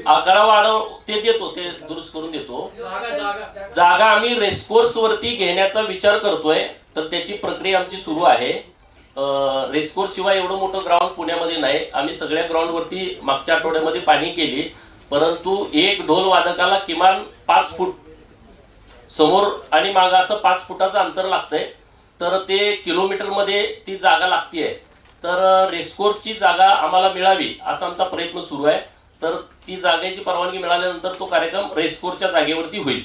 आकडा वाढव ते देतो, ते दुरुस्त करून देतो। जागा आम्ही रेसकोर्स वरती घेण्याचा विचार करतोय, तर त्याची प्रक्रिया आमची सुरू आहे। रेसकोर्स शिवाय एवढं मोठं ग्राउंड पुण्यामध्ये नाही। आम्ही सगळ्या ग्राउंड वरती मागच्या आठवड्यामध्ये पाणी केली, परंतु एक ढोल वादकाला किमान 5 फूट समोर आणि मागे असं 5 फुटाचं अंतर लागतंय, तर ते किलोमीटर मध्ये ती जागा लागतीये। तर रेसकोर्सची जागा आम्हाला मिळावी असा आमचा प्रयत्न सुरू आहे। तर ती जागेची परवानगी मिळाल्यानंतर तो कार्यक्रम रेसकोर्सच्या जागेवरती होईल।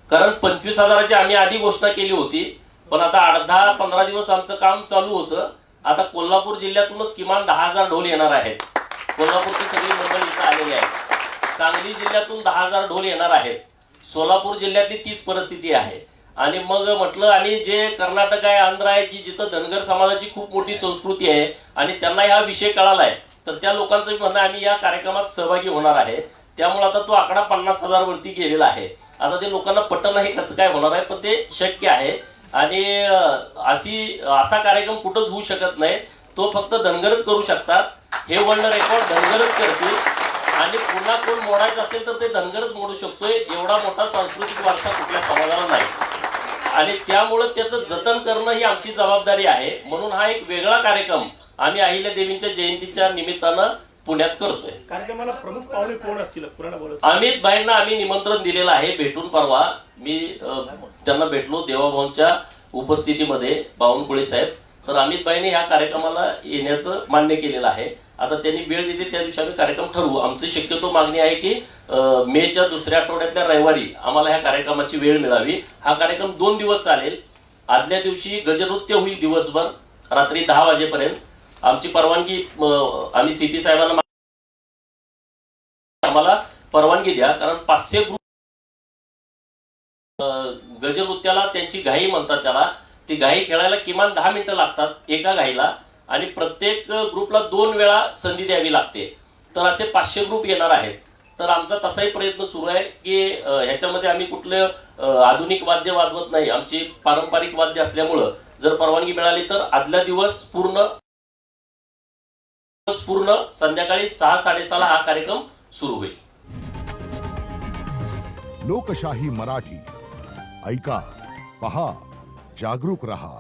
कारण 25,000ची आम्ही आधी घोषणा केली होती, पण आता 10-15 दिवस आमचं काम चालू होतं। आता कोल्हापूर जिल्ह्यातूनच किमान 10,000 ढोल येणार आहेत। कोल्हापूरची सगळी मंडळी इथं आलेली आहे। सांगली जिल्ह्यातून 10,000 ढोल येणार आहेत। सोलापूर जिल्ह्यातली तीच परिस्थिती आहे। आणि मग म्हटलं, आणि जे कर्नाटक आहे, आंध्र आहे, की जिथं धनगर समाजाची खूप मोठी संस्कृती आहे आणि त्यांना हा विषय कळालाय, तर त्या लोकांचं म्हणणं आम्ही या कार्यक्रमात सहभागी होणार आहे। त्यामुळे आता तो आकडा 50,000 वरती गेलेला आहे। आता ते लोकांना पटन हे कसं काय होणार आहे, पण ते शक्य आहे। आणि असा कार्यक्रम कुठंच होऊ शकत नाही, तो फक्त धनगरच करू शकतात। हे वर्ल्ड रेकॉर्ड धनगरच करतील, आणि पुन्हा कोण मोडायचं असेल तर ते धनगरच मोडू शकतोय। एवढा मोठा सांस्कृतिक वारसा कुठल्या समाजाला नाही, आणि त्यामुळे त्याचं जतन करणं ही आमची जबाबदारी आहे। म्हणून हा एक वेगळा कार्यक्रम आम्ही अहिल्या देवींच्या जयंतीच्या निमित्तानं पुण्यात करतोय। कार्यक्रमाला प्रमुख पाहुणे कोण असतील? अमित भाईंना आम्ही निमंत्रण दिलेलं आहे भेटून। परवा मी त्यांना भेटलो देवाभाऊंच्या उपस्थितीमध्ये, बावनकुळे साहेब। तर अमित भाईने ह्या कार्यक्रमाला येण्याचं मान्य केलेलं आहे। आता त्यांनी वेळ दिली त्या दिवशी आम्ही कार्यक्रम ठरवू। आमची शक्यतो मागणी आहे की मेच्या दुसऱ्या आठवड्यातल्या रविवारी आम्हाला ह्या कार्यक्रमाची वेळ मिळावी। हा कार्यक्रम 2 दिवस चालेल। आदल्या दिवशी गजनृत्य होईल दिवसभर, रात्री 10 वाजेपर्यंत। आमची परवानगी आम्ही सीपी साहेबांना आम्हाला परवानगी द्या, कारण 500 ग्रुप गजनृत्याला त्यांची घाई म्हणतात त्याला, ती घाई खेळायला किमान 10 मिनिटं लागतात एका घाईला, आणि प्रत्येक ग्रुपला 2 वेळा संधी द्यावी लागते। तर असे 500 ग्रुप येणार आहेत। तर आमचा तसाही प्रयत्न सुरू आहे की ह्याच्यामध्ये आम्ही कुठले आधुनिक वाद्य वाजवत नाही। आमची पारंपरिक वाद्य असल्यामुळं जर परवानगी मिळाली तर आदल्या दिवस पूर्ण संध्याकाळी 6-6:30 हा कार्यक्रम सुरू होईल। लोकशाही मराठी ऐका, पहा, जागरूक रहा।